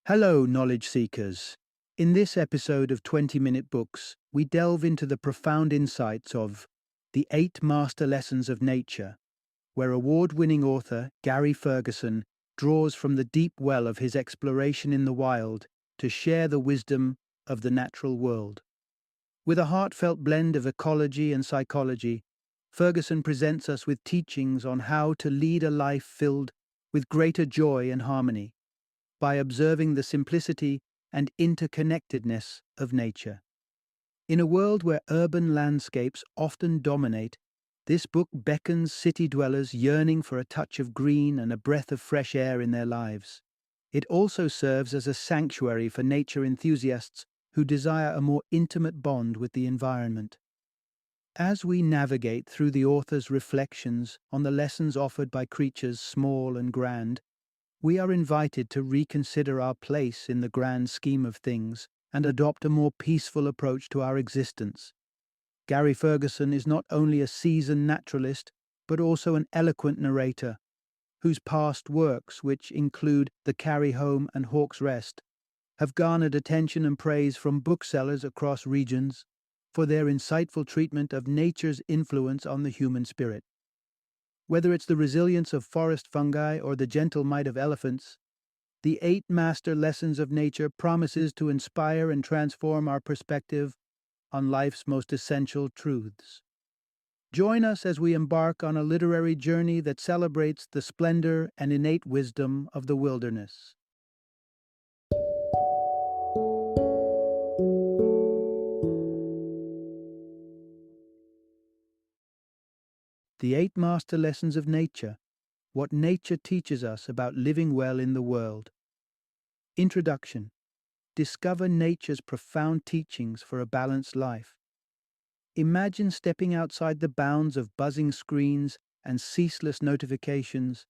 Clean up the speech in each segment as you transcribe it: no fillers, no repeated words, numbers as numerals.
Hello, knowledge seekers. In this episode of 20-Minute Books, we delve into the profound insights of The Eight Master Lessons of Nature, where award-winning author Gary Ferguson draws from the deep well of his exploration in the wild to share the wisdom of the natural world. With a heartfelt blend of ecology and psychology, Ferguson presents us with teachings on how to lead a life filled with greater joy and harmony by observing the simplicity and interconnectedness of nature. In a world where urban landscapes often dominate, this book beckons city dwellers yearning for a touch of green and a breath of fresh air in their lives. It also serves as a sanctuary for nature enthusiasts who desire a more intimate bond with the environment. As we navigate through the author's reflections on the lessons offered by creatures small and grand, we are invited to reconsider our place in the grand scheme of things and adopt a more peaceful approach to our existence. Gary Ferguson is not only a seasoned naturalist, but also an eloquent narrator, whose past works, which include The Carry Home and Hawk's Rest, have garnered attention and praise from booksellers across regions for their insightful treatment of nature's influence on the human spirit. Whether it's the resilience of forest fungi or the gentle might of elephants, the Eight Master Lessons of Nature promises to inspire and transform our perspective on life's most essential truths. Join us as we embark on a literary journey that celebrates the splendor and innate wisdom of the wilderness. The Eight Master Lessons of Nature: What Nature Teaches Us About Living Well in the World. Introduction. Discover nature's profound teachings for a balanced life. Imagine stepping outside the bounds of buzzing screens and ceaseless notifications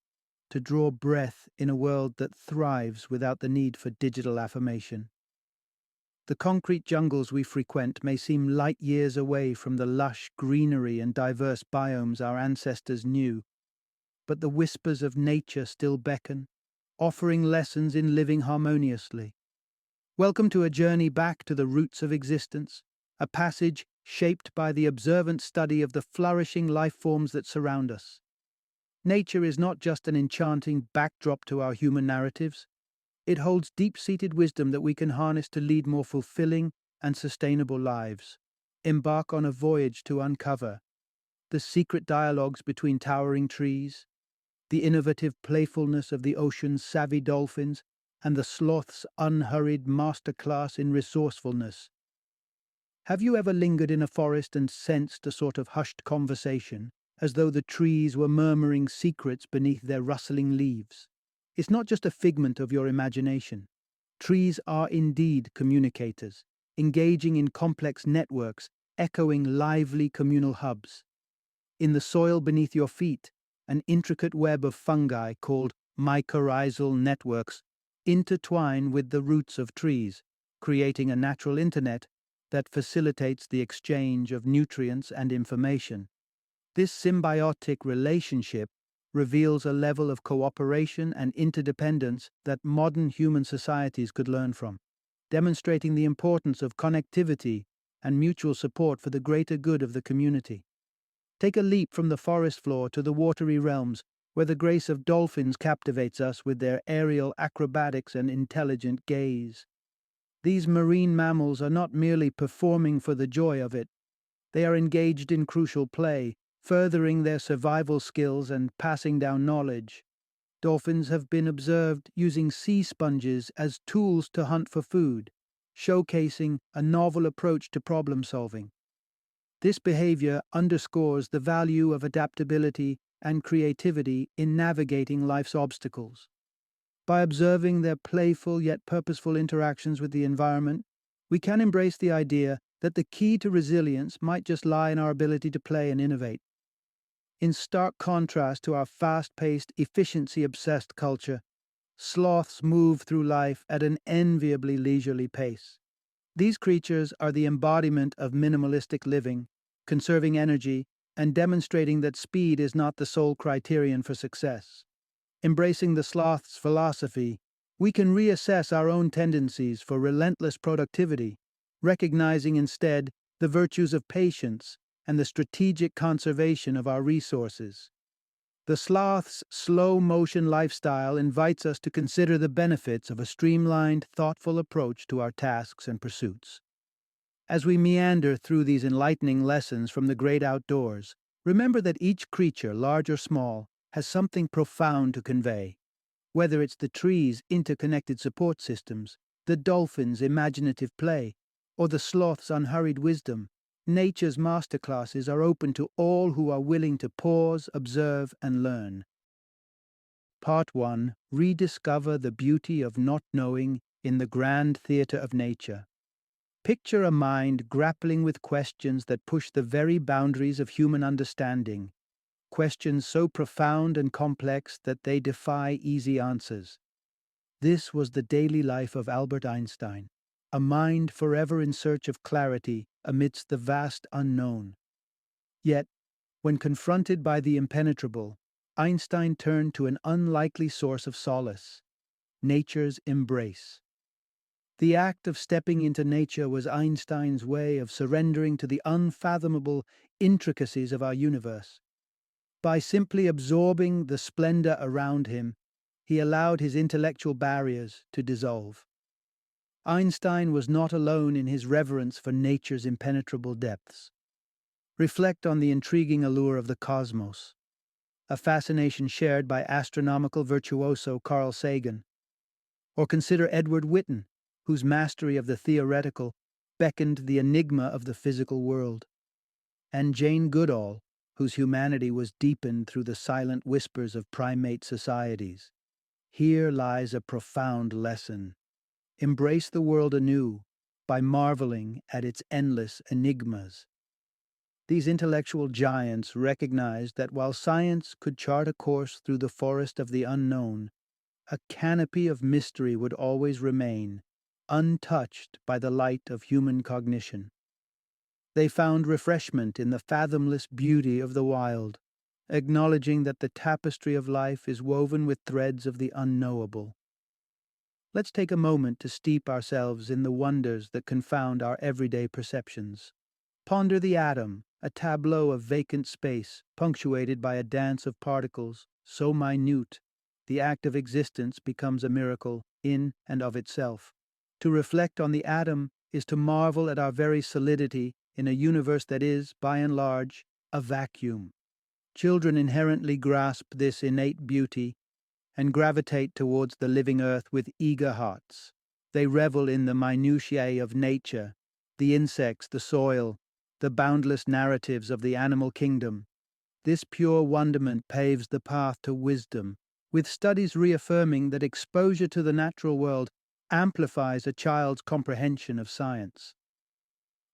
to draw breath in a world that thrives without the need for digital affirmation. The concrete jungles we frequent may seem light years away from the lush greenery and diverse biomes our ancestors knew, but the whispers of nature still beckon, offering lessons in living harmoniously. Welcome to a journey back to the roots of existence, a passage shaped by the observant study of the flourishing life forms that surround us. Nature is not just an enchanting backdrop to our human narratives. It holds deep-seated wisdom that we can harness to lead more fulfilling and sustainable lives. Embark on a voyage to uncover the secret dialogues between towering trees, the innovative playfulness of the ocean's savvy dolphins, and the sloth's unhurried masterclass in resourcefulness. Have you ever lingered in a forest and sensed a sort of hushed conversation, as though the trees were murmuring secrets beneath their rustling leaves? It's not just a figment of your imagination. Trees are indeed communicators, engaging in complex networks, echoing lively communal hubs. In the soil beneath your feet, an intricate web of fungi called mycorrhizal networks intertwine with the roots of trees, creating a natural internet that facilitates the exchange of nutrients and information. This symbiotic relationship reveals a level of cooperation and interdependence that modern human societies could learn from, demonstrating the importance of connectivity and mutual support for the greater good of the community. Take a leap from the forest floor to the watery realms, where the grace of dolphins captivates us with their aerial acrobatics and intelligent gaze. These marine mammals are not merely performing for the joy of it. They are engaged in crucial play, furthering their survival skills and passing down knowledge. Dolphins have been observed using sea sponges as tools to hunt for food, showcasing a novel approach to problem solving. This behavior underscores the value of adaptability and creativity in navigating life's obstacles. By observing their playful yet purposeful interactions with the environment, we can embrace the idea that the key to resilience might just lie in our ability to play and innovate. In stark contrast to our fast-paced, efficiency-obsessed culture, sloths move through life at an enviably leisurely pace. These creatures are the embodiment of minimalistic living, conserving energy, and demonstrating that speed is not the sole criterion for success. Embracing the sloth's philosophy, We can reassess our own tendencies for relentless productivity, recognizing instead the virtues of patience and the strategic conservation of our resources. The sloth's slow motion lifestyle invites us to consider the benefits of a streamlined, thoughtful approach to our tasks and pursuits. As we meander through these enlightening lessons from the great outdoors, remember that each creature, large or small, has something profound to convey. Whether it's the trees' interconnected support systems, the dolphin's imaginative play, or the sloth's unhurried wisdom, nature's masterclasses are open to all who are willing to pause, observe, and learn. Part 1. Rediscover the beauty of not knowing in the grand theater of nature. Picture a mind grappling with questions that push the very boundaries of human understanding, questions so profound and complex that they defy easy answers. This was the daily life of Albert Einstein, a mind forever in search of clarity amidst the vast unknown. Yet, when confronted by the impenetrable, Einstein turned to an unlikely source of solace: nature's embrace. The act of stepping into nature was Einstein's way of surrendering to the unfathomable intricacies of our universe. By simply absorbing the splendor around him, he allowed his intellectual barriers to dissolve. Einstein was not alone in his reverence for nature's impenetrable depths. Reflect on the intriguing allure of the cosmos, a fascination shared by astronomical virtuoso Carl Sagan. Or consider Edward Witten, whose mastery of the theoretical beckoned the enigma of the physical world, and Jane Goodall, whose humanity was deepened through the silent whispers of primate societies. Here lies a profound lesson. Embrace the world anew by marveling at its endless enigmas. These intellectual giants recognized that while science could chart a course through the forest of the unknown, a canopy of mystery would always remain, untouched by the light of human cognition. They found refreshment in the fathomless beauty of the wild, acknowledging that the tapestry of life is woven with threads of the unknowable. Let's take a moment to steep ourselves in the wonders that confound our everyday perceptions. Ponder the atom, a tableau of vacant space, punctuated by a dance of particles so minute, the act of existence becomes a miracle in and of itself. To reflect on the atom is to marvel at our very solidity in a universe that is, by and large, a vacuum. Children inherently grasp this innate beauty and gravitate towards the living earth with eager hearts. They revel in the minutiae of nature, the insects, the soil, the boundless narratives of the animal kingdom. This pure wonderment paves the path to wisdom, with studies reaffirming that exposure to the natural world amplifies a child's comprehension of science.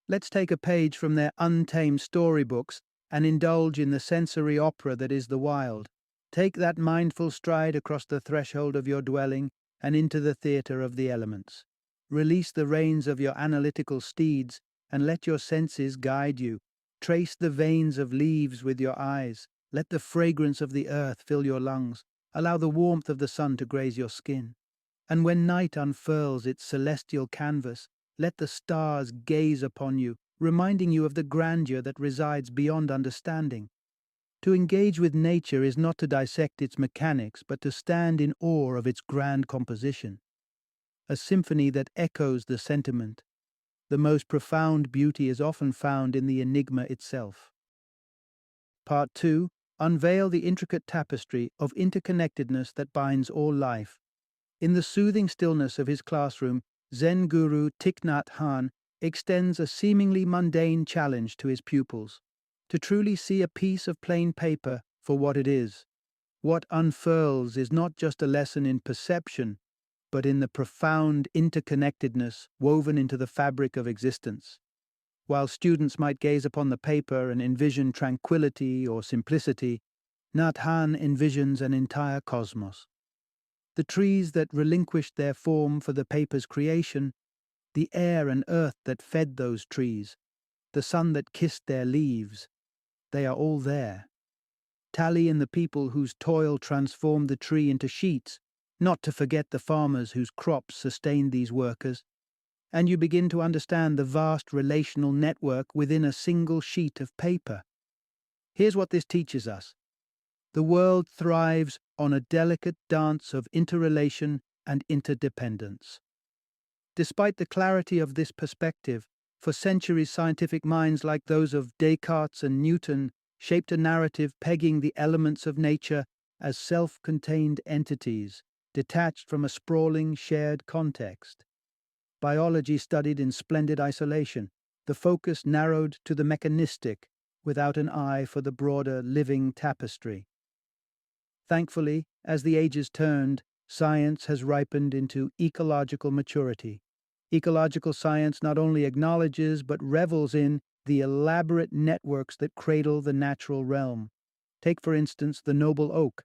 Let's take a page from their untamed storybooks and indulge in the sensory opera that is the wild. Take that mindful stride across the threshold of your dwelling and into the theatre of the elements. Release the reins of your analytical steeds and let your senses guide you. Trace the veins of leaves with your eyes. Let the fragrance of the earth fill your lungs. Allow the warmth of the sun to graze your skin. And when night unfurls its celestial canvas, let the stars gaze upon you, reminding you of the grandeur that resides beyond understanding. To engage with nature is not to dissect its mechanics, but to stand in awe of its grand composition. A symphony that echoes the sentiment. The most profound beauty is often found in the enigma itself. Part 2. Unveil the intricate tapestry of interconnectedness that binds all life. In the soothing stillness of his classroom, Zen guru Thich Nhat Hanh extends a seemingly mundane challenge to his pupils: to truly see a piece of plain paper for what it is. What unfurls is not just a lesson in perception, but in the profound interconnectedness woven into the fabric of existence. While students might gaze upon the paper and envision tranquility or simplicity, Nhat Hanh envisions an entire cosmos. The trees that relinquished their form for the paper's creation, the air and earth that fed those trees, the sun that kissed their leaves, they are all there. Tally in the people whose toil transformed the tree into sheets, not to forget the farmers whose crops sustain these workers, and you begin to understand the vast relational network within a single sheet of paper. Here's what this teaches us. The world thrives on a delicate dance of interrelation and interdependence. Despite the clarity of this perspective, for centuries scientific minds like those of Descartes and Newton shaped a narrative pegging the elements of nature as self-contained entities, detached from a sprawling shared context. Biology studied in splendid isolation, the focus narrowed to the mechanistic, without an eye for the broader living tapestry. Thankfully, as the ages turned, science has ripened into ecological maturity. Ecological science not only acknowledges but revels in the elaborate networks that cradle the natural realm. Take, for instance, the noble oak.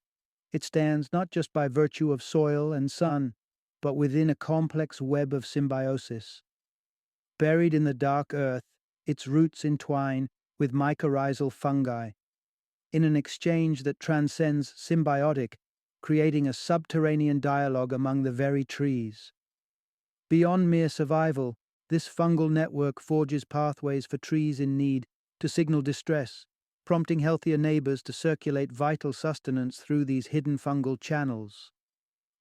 It stands not just by virtue of soil and sun, but within a complex web of symbiosis. Buried in the dark earth, its roots entwine with mycorrhizal fungi, in an exchange that transcends symbiotic, creating a subterranean dialogue among the very trees. Beyond mere survival, this fungal network forges pathways for trees in need to signal distress, prompting healthier neighbors to circulate vital sustenance through these hidden fungal channels.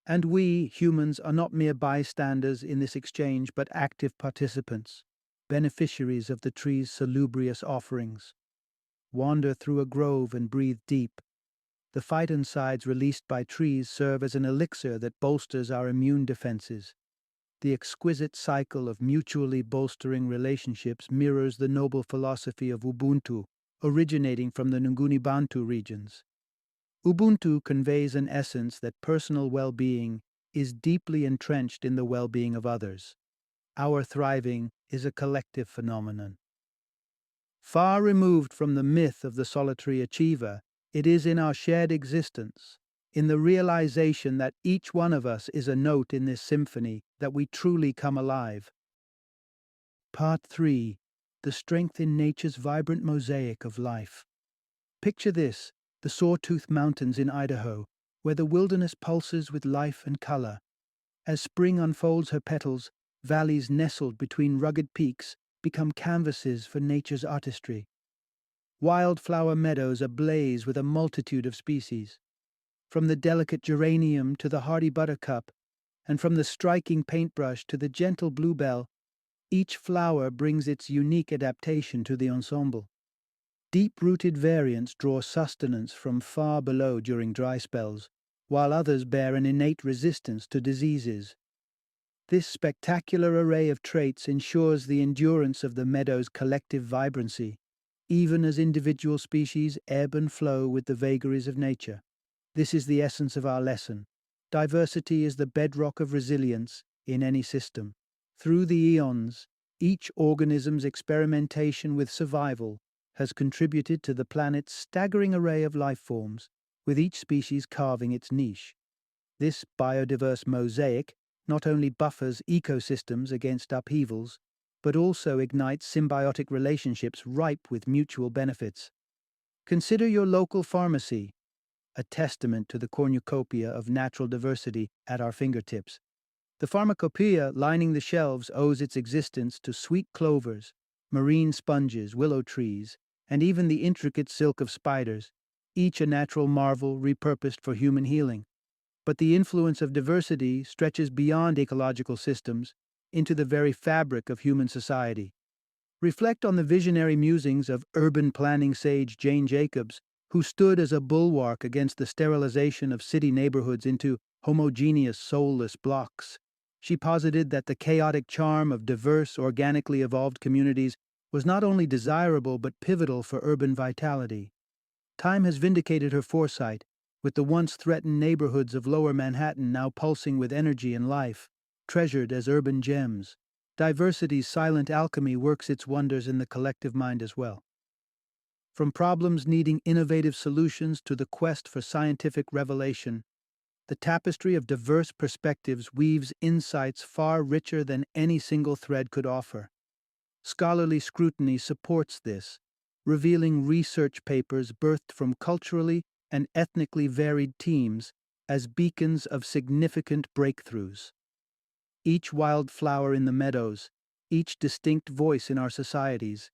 And we, humans, are not mere bystanders in this exchange, but active participants, beneficiaries of the tree's salubrious offerings. Wander through a grove and breathe deep. The phytoncides released by trees serve as an elixir that bolsters our immune defenses. The exquisite cycle of mutually bolstering relationships mirrors the noble philosophy of Ubuntu, originating from the Nguni Bantu regions. Ubuntu conveys an essence that personal well-being is deeply entrenched in the well-being of others. Our thriving is a collective phenomenon. Far removed from the myth of the solitary achiever, it is in our shared existence, in the realization that each one of us is a note in this symphony, that we truly come alive. Part 3. The strength in nature's vibrant mosaic of life. Picture this, the Sawtooth Mountains in Idaho, where the wilderness pulses with life and color. As spring unfolds her petals, valleys nestled between rugged peaks become canvases for nature's artistry. Wildflower meadows ablaze with a multitude of species. From the delicate geranium to the hardy buttercup, and from the striking paintbrush to the gentle bluebell, each flower brings its unique adaptation to the ensemble. Deep-rooted variants draw sustenance from far below during dry spells, while others bear an innate resistance to diseases. This spectacular array of traits ensures the endurance of the meadow's collective vibrancy, even as individual species ebb and flow with the vagaries of nature. This is the essence of our lesson. Diversity is the bedrock of resilience in any system. Through the eons, each organism's experimentation with survival has contributed to the planet's staggering array of life forms, with each species carving its niche. This biodiverse mosaic not only buffers ecosystems against upheavals, but also ignites symbiotic relationships ripe with mutual benefits. Consider your local pharmacy, a testament to the cornucopia of natural diversity at our fingertips. The pharmacopoeia lining the shelves owes its existence to sweet clovers, marine sponges, willow trees, and even the intricate silk of spiders, each a natural marvel repurposed for human healing. But the influence of diversity stretches beyond ecological systems into the very fabric of human society. Reflect on the visionary musings of urban planning sage Jane Jacobs, who stood as a bulwark against the sterilization of city neighborhoods into homogeneous, soulless blocks. She posited that the chaotic charm of diverse, organically evolved communities was not only desirable but pivotal for urban vitality. Time has vindicated her foresight, with the once threatened neighborhoods of Lower Manhattan now pulsing with energy and life, treasured as urban gems. Diversity's silent alchemy works its wonders in the collective mind as well. From problems needing innovative solutions to the quest for scientific revelation, the tapestry of diverse perspectives weaves insights far richer than any single thread could offer. Scholarly scrutiny supports this, revealing research papers birthed from culturally and ethnically varied teams as beacons of significant breakthroughs. Each wildflower in the meadows, each distinct voice in our societies,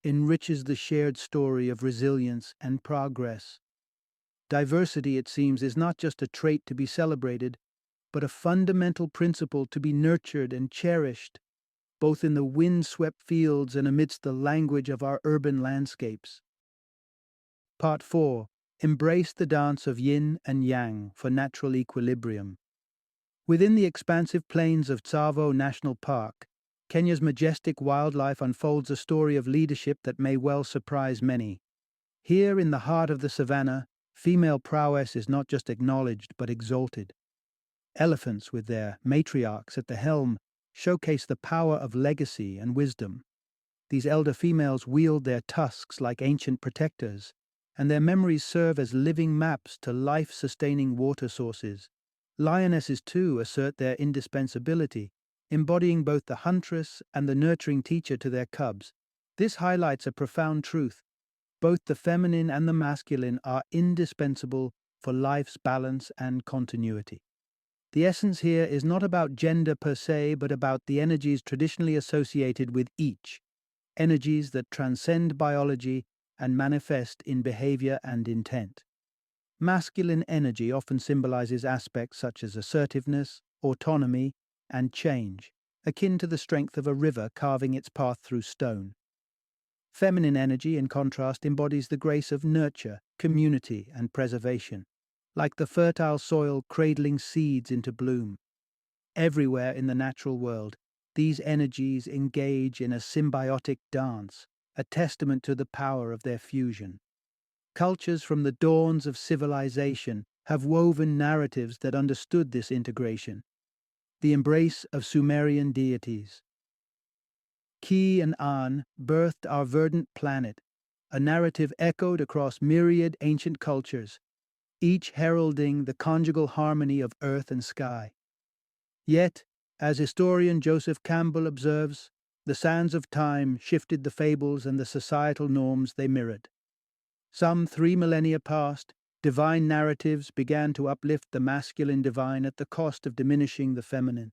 enriches the shared story of resilience and progress. Diversity, it seems, is not just a trait to be celebrated, but a fundamental principle to be nurtured and cherished, both in the wind-swept fields and amidst the language of our urban landscapes. Part 4. Embrace the dance of yin and yang for natural equilibrium. Within the expansive plains of Tsavo National Park, Kenya's majestic wildlife unfolds a story of leadership that may well surprise many. Here in the heart of the savannah, female prowess is not just acknowledged but exalted. Elephants, with their matriarchs at the helm, showcase the power of legacy and wisdom. These elder females wield their tusks like ancient protectors, and their memories serve as living maps to life-sustaining water sources. Lionesses, too, assert their indispensability, embodying both the huntress and the nurturing teacher to their cubs. This highlights a profound truth. Both the feminine and the masculine are indispensable for life's balance and continuity. The essence here is not about gender per se, but about the energies traditionally associated with each, energies that transcend biology and manifest in behavior and intent. Masculine energy often symbolizes aspects such as assertiveness, autonomy, and change, akin to the strength of a river carving its path through stone. Feminine energy, in contrast, embodies the grace of nurture, community, and preservation, like the fertile soil cradling seeds into bloom. Everywhere in the natural world, these energies engage in a symbiotic dance, a testament to the power of their fusion. Cultures from the dawns of civilization have woven narratives that understood this integration. The embrace of Sumerian deities. Ki and An birthed our verdant planet, a narrative echoed across myriad ancient cultures, each heralding the conjugal harmony of earth and sky. Yet, as historian Joseph Campbell observes, the sands of time shifted the fables and the societal norms they mirrored. Some 3 millennia past, divine narratives began to uplift the masculine divine at the cost of diminishing the feminine.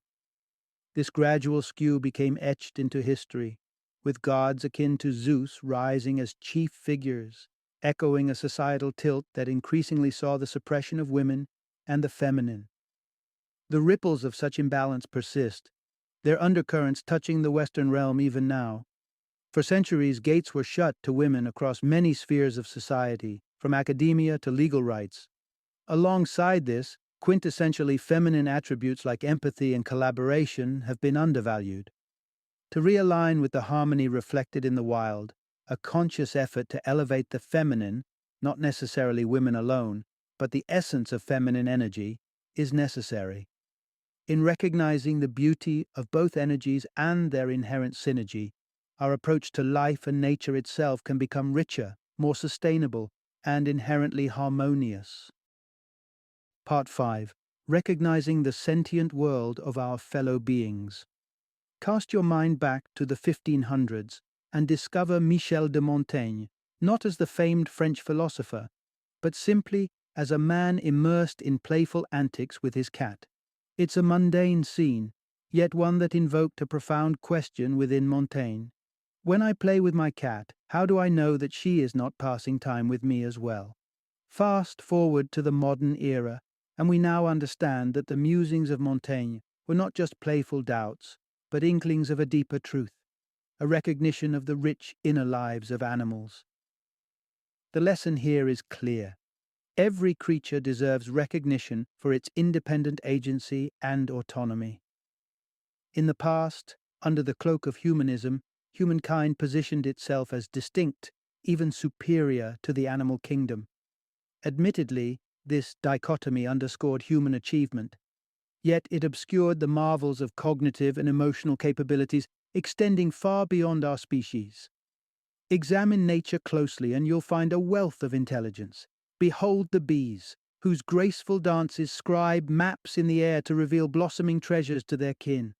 This gradual skew became etched into history, with gods akin to Zeus rising as chief figures, echoing a societal tilt that increasingly saw the suppression of women and the feminine. The ripples of such imbalance persist, their undercurrents touching the Western realm even now. For centuries, gates were shut to women across many spheres of society, from academia to legal rights. Alongside this, quintessentially feminine attributes like empathy and collaboration have been undervalued. To realign with the harmony reflected in the wild, a conscious effort to elevate the feminine, not necessarily women alone, but the essence of feminine energy, is necessary. In recognizing the beauty of both energies and their inherent synergy, our approach to life and nature itself can become richer, more sustainable, and inherently harmonious. Part 5. Recognizing the sentient world of our fellow beings. Cast your mind back to the 1500s and discover Michel de Montaigne, not as the famed French philosopher, but simply as a man immersed in playful antics with his cat. It's a mundane scene, yet one that invoked a profound question within Montaigne. When I play with my cat, how do I know that she is not passing time with me as well? Fast forward to the modern era, and we now understand that the musings of Montaigne were not just playful doubts, but inklings of a deeper truth, a recognition of the rich inner lives of animals. The lesson here is clear. Every creature deserves recognition for its independent agency and autonomy. In the past, under the cloak of humanism, humankind positioned itself as distinct, even superior to the animal kingdom. Admittedly, this dichotomy underscored human achievement, yet it obscured the marvels of cognitive and emotional capabilities extending far beyond our species. Examine nature closely and you'll find a wealth of intelligence. Behold the bees, whose graceful dances scribe maps in the air to reveal blossoming treasures to their kin.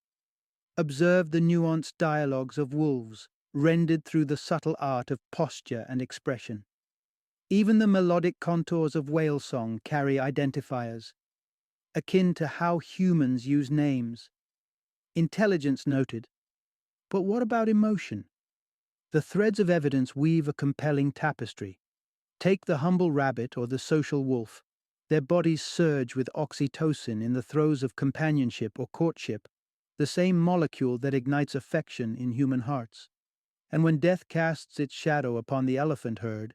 Observe the nuanced dialogues of wolves, rendered through the subtle art of posture and expression. Even the melodic contours of whale song carry identifiers, akin to how humans use names. Intelligence noted. But what about emotion? The threads of evidence weave a compelling tapestry. Take the humble rabbit or the social wolf. Their bodies surge with oxytocin in the throes of companionship or courtship, the same molecule that ignites affection in human hearts. And when death casts its shadow upon the elephant herd,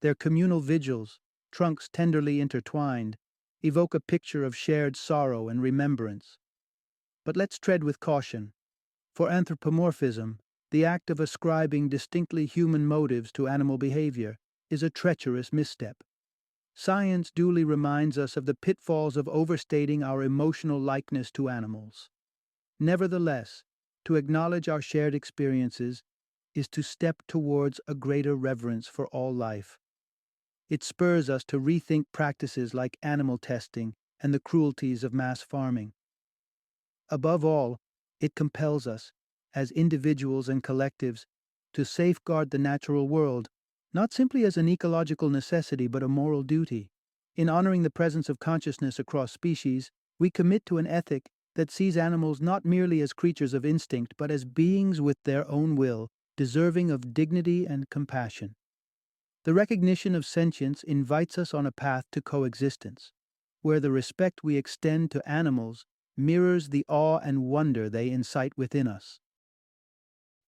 their communal vigils, trunks tenderly intertwined, evoke a picture of shared sorrow and remembrance. But let's tread with caution. For anthropomorphism, the act of ascribing distinctly human motives to animal behavior, is a treacherous misstep. Science duly reminds us of the pitfalls of overstating our emotional likeness to animals. Nevertheless, to acknowledge our shared experiences is to step towards a greater reverence for all life. It spurs us to rethink practices like animal testing and the cruelties of mass farming. Above all, it compels us, as individuals and collectives, to safeguard the natural world, not simply as an ecological necessity but a moral duty. In honoring the presence of consciousness across species, we commit to an ethic that sees animals not merely as creatures of instinct but as beings with their own will, deserving of dignity and compassion. The recognition of sentience invites us on a path to coexistence, where the respect we extend to animals mirrors the awe and wonder they incite within us.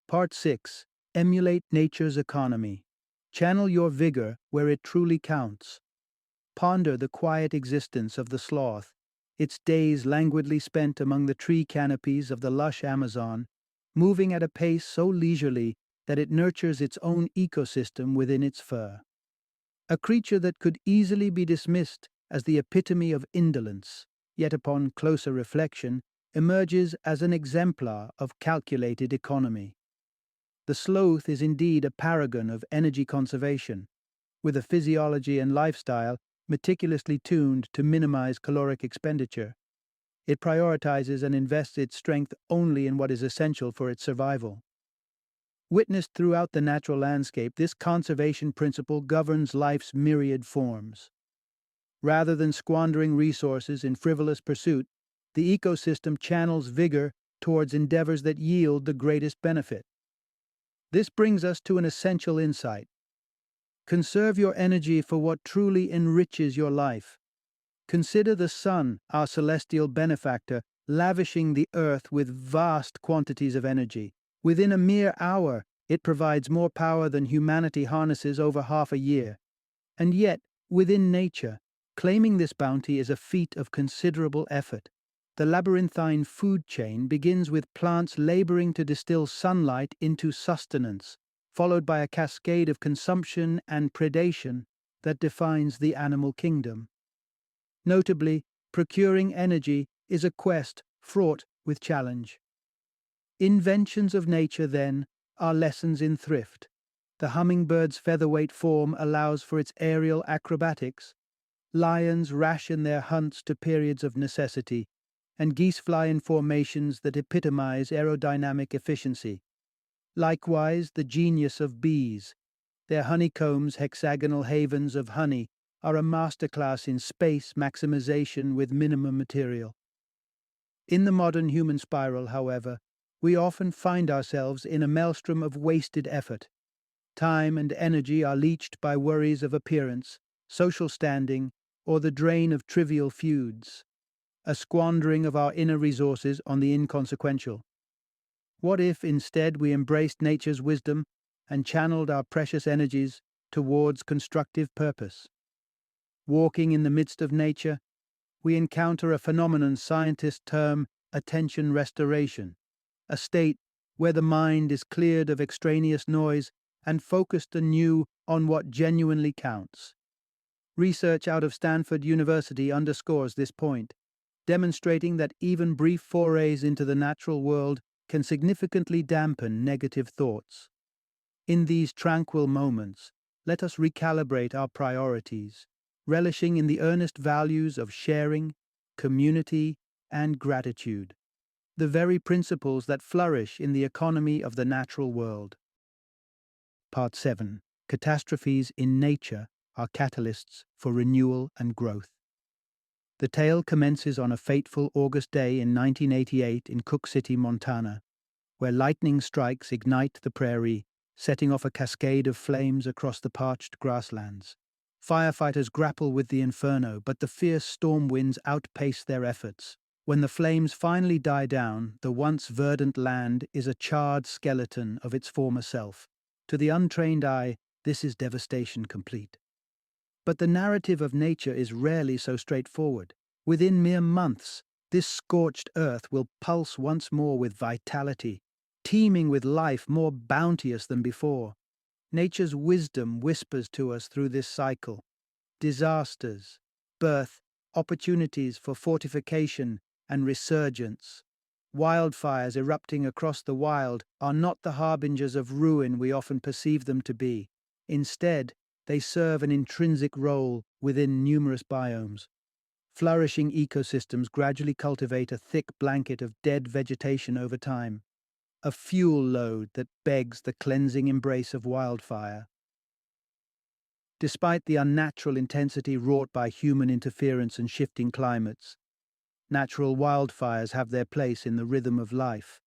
Part 6. Emulate nature's economy. Channel your vigor where it truly counts. Ponder the quiet existence of the sloth, its days languidly spent among the tree canopies of the lush Amazon, moving at a pace so leisurely that it nurtures its own ecosystem within its fur. A creature that could easily be dismissed as the epitome of indolence, yet upon closer reflection, emerges as an exemplar of calculated economy. The sloth is indeed a paragon of energy conservation, with a physiology and lifestyle meticulously tuned to minimize caloric expenditure. It prioritizes and invests its strength only in what is essential for its survival. Witnessed throughout the natural landscape, this conservation principle governs life's myriad forms. Rather than squandering resources in frivolous pursuit, the ecosystem channels vigor towards endeavors that yield the greatest benefit. This brings us to an essential insight. Conserve your energy for what truly enriches your life. Consider the sun, our celestial benefactor, lavishing the earth with vast quantities of energy. Within a mere hour, it provides more power than humanity harnesses over half a year. And yet, within nature, claiming this bounty is a feat of considerable effort. The labyrinthine food chain begins with plants laboring to distill sunlight into sustenance, followed by a cascade of consumption and predation that defines the animal kingdom. Notably, procuring energy is a quest fraught with challenge. Inventions of nature, then, are lessons in thrift. The hummingbird's featherweight form allows for its aerial acrobatics. Lions ration their hunts to periods of necessity, and geese fly in formations that epitomize aerodynamic efficiency. Likewise, the genius of bees. Their honeycombs, hexagonal havens of honey, are a masterclass in space maximization with minimum material. In the modern human spiral, however, we often find ourselves in a maelstrom of wasted effort. Time and energy are leached by worries of appearance, social standing, or the drain of trivial feuds, a squandering of our inner resources on the inconsequential. What if instead we embraced nature's wisdom and channeled our precious energies towards constructive purpose? Walking in the midst of nature, we encounter a phenomenon scientists term attention restoration, a state where the mind is cleared of extraneous noise and focused anew on what genuinely counts. Research out of Stanford University underscores this point, demonstrating that even brief forays into the natural world can significantly dampen negative thoughts. In these tranquil moments, let us recalibrate our priorities, relishing in the earnest values of sharing, community, and gratitude, the very principles that flourish in the economy of the natural world. Part 7. Catastrophes in nature are catalysts for renewal and growth. The tale commences on a fateful August day in 1988 in Cook City, Montana, where lightning strikes ignite the prairie, setting off a cascade of flames across the parched grasslands. Firefighters grapple with the inferno, but the fierce storm winds outpace their efforts. When the flames finally die down, the once verdant land is a charred skeleton of its former self. To the untrained eye, this is devastation complete. But the narrative of nature is rarely so straightforward. Within mere months, this scorched earth will pulse once more with vitality, teeming with life more bounteous than before. Nature's wisdom whispers to us through this cycle. Disasters, birth, opportunities for fortification and resurgence. Wildfires erupting across the wild are not the harbingers of ruin we often perceive them to be. Instead, they serve an intrinsic role within numerous biomes. Flourishing ecosystems gradually cultivate a thick blanket of dead vegetation over time, a fuel load that begs the cleansing embrace of wildfire. Despite the unnatural intensity wrought by human interference and shifting climates, natural wildfires have their place in the rhythm of life.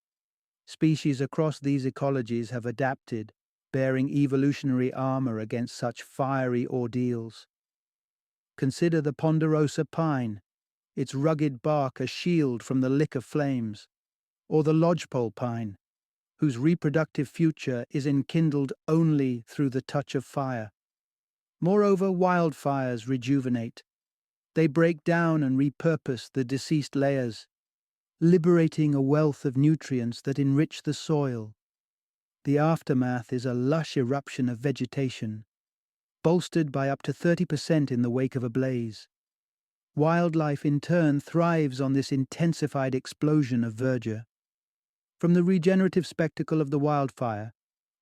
Species across these ecologies have adapted, bearing evolutionary armor against such fiery ordeals. Consider the ponderosa pine, its rugged bark a shield from the lick of flames, or the lodgepole pine, whose reproductive future is enkindled only through the touch of fire. Moreover, wildfires rejuvenate. They break down and repurpose the deceased layers, liberating a wealth of nutrients that enrich the soil. The aftermath is a lush eruption of vegetation, bolstered by up to 30% in the wake of a blaze. Wildlife in turn thrives on this intensified explosion of verdure. From the regenerative spectacle of the wildfire,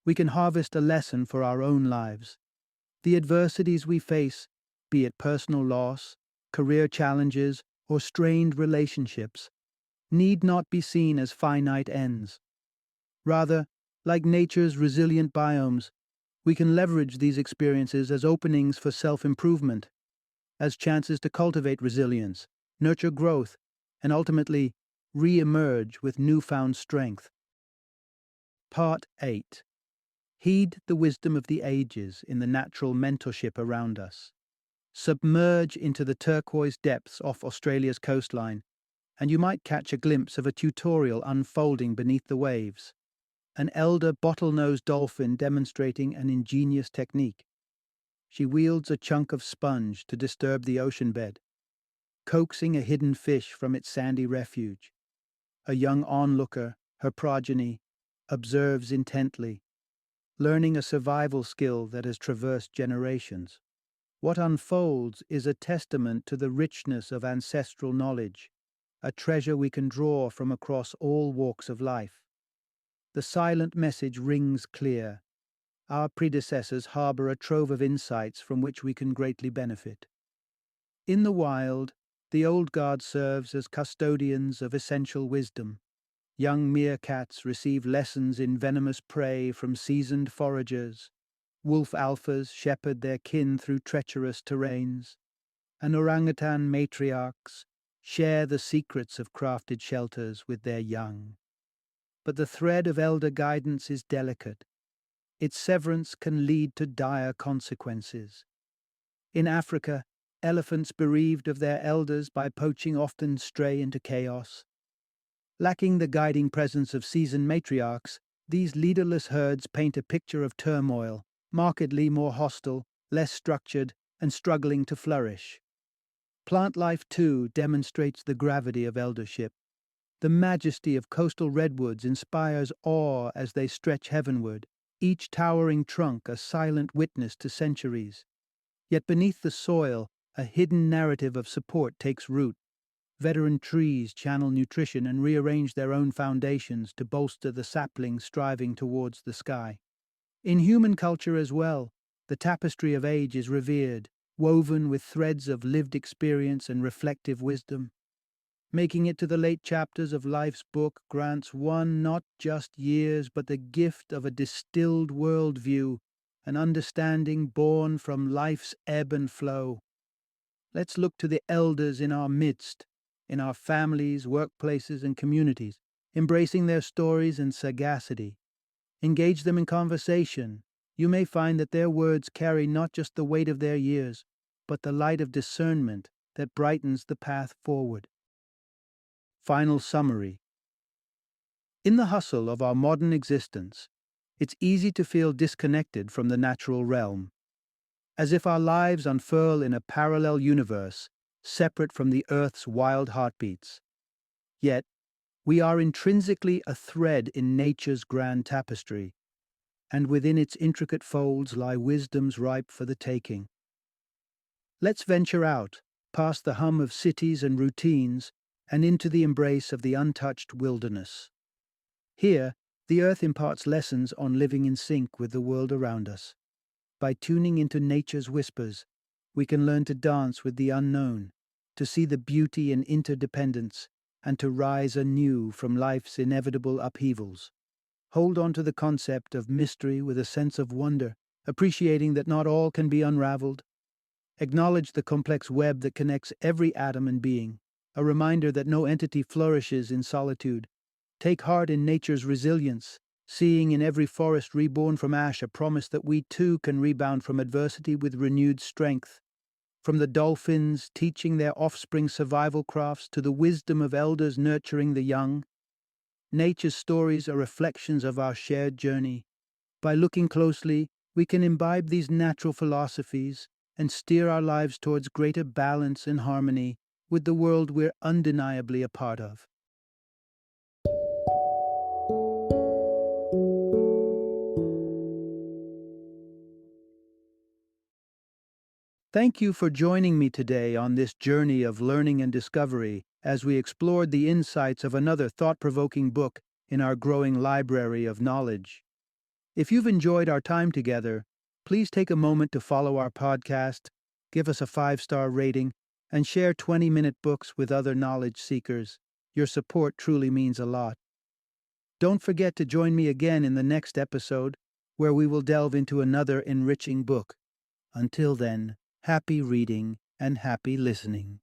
we can harvest a lesson for our own lives. The adversities we face, be it personal loss, career challenges, or strained relationships, need not be seen as finite ends. Rather, like nature's resilient biomes, we can leverage these experiences as openings for self-improvement, as chances to cultivate resilience, nurture growth, and ultimately re-emerge with newfound strength. Part 8. Heed the wisdom of the ages in the natural mentorship around us. Submerge into the turquoise depths off Australia's coastline, and you might catch a glimpse of a tutorial unfolding beneath the waves. An elder bottlenose dolphin demonstrating an ingenious technique. She wields a chunk of sponge to disturb the ocean bed, coaxing a hidden fish from its sandy refuge. A young onlooker, her progeny, observes intently, learning a survival skill that has traversed generations. What unfolds is a testament to the richness of ancestral knowledge, a treasure we can draw from across all walks of life. The silent message rings clear. Our predecessors harbor a trove of insights from which we can greatly benefit. In the wild, the old guard serves as custodians of essential wisdom. Young meerkats receive lessons in venomous prey from seasoned foragers. Wolf alphas shepherd their kin through treacherous terrains. And orangutan matriarchs share the secrets of crafted shelters with their young. But the thread of elder guidance is delicate. Its severance can lead to dire consequences. In Africa, elephants bereaved of their elders by poaching often stray into chaos. Lacking the guiding presence of seasoned matriarchs, these leaderless herds paint a picture of turmoil, markedly more hostile, less structured, and struggling to flourish. Plant life, too, demonstrates the gravity of eldership. The majesty of coastal redwoods inspires awe as they stretch heavenward, each towering trunk a silent witness to centuries. Yet beneath the soil, a hidden narrative of support takes root. Veteran trees channel nutrition and rearrange their own foundations to bolster the saplings striving towards the sky. In human culture as well, the tapestry of age is revered, woven with threads of lived experience and reflective wisdom. Making it to the late chapters of life's book grants one not just years, but the gift of a distilled worldview, an understanding born from life's ebb and flow. Let's look to the elders in our midst, in our families, workplaces, and communities, embracing their stories and sagacity. Engage them in conversation. You may find that their words carry not just the weight of their years, but the light of discernment that brightens the path forward. Final summary. In the hustle of our modern existence, it's easy to feel disconnected from the natural realm, as if our lives unfurl in a parallel universe, separate from the Earth's wild heartbeats. Yet, we are intrinsically a thread in nature's grand tapestry, and within its intricate folds lie wisdoms ripe for the taking. Let's venture out, past the hum of cities and routines, and into the embrace of the untouched wilderness. Here, the earth imparts lessons on living in sync with the world around us. By tuning into nature's whispers, we can learn to dance with the unknown, to see the beauty in interdependence, and to rise anew from life's inevitable upheavals. Hold on to the concept of mystery with a sense of wonder, appreciating that not all can be unraveled. Acknowledge the complex web that connects every atom and being, a reminder that no entity flourishes in solitude. Take heart in nature's resilience, seeing in every forest reborn from ash a promise that we too can rebound from adversity with renewed strength. From the dolphins teaching their offspring survival crafts to the wisdom of elders nurturing the young, nature's stories are reflections of our shared journey. By looking closely, we can imbibe these natural philosophies and steer our lives towards greater balance and harmony with the world we're undeniably a part of. Thank you for joining me today on this journey of learning and discovery as we explored the insights of another thought-provoking book in our growing library of knowledge. If you've enjoyed our time together, please take a moment to follow our podcast, give us a 5-star rating, and share 20-minute books with other knowledge seekers. Your support truly means a lot. Don't forget to join me again in the next episode, where we will delve into another enriching book. Until then, happy reading and happy listening.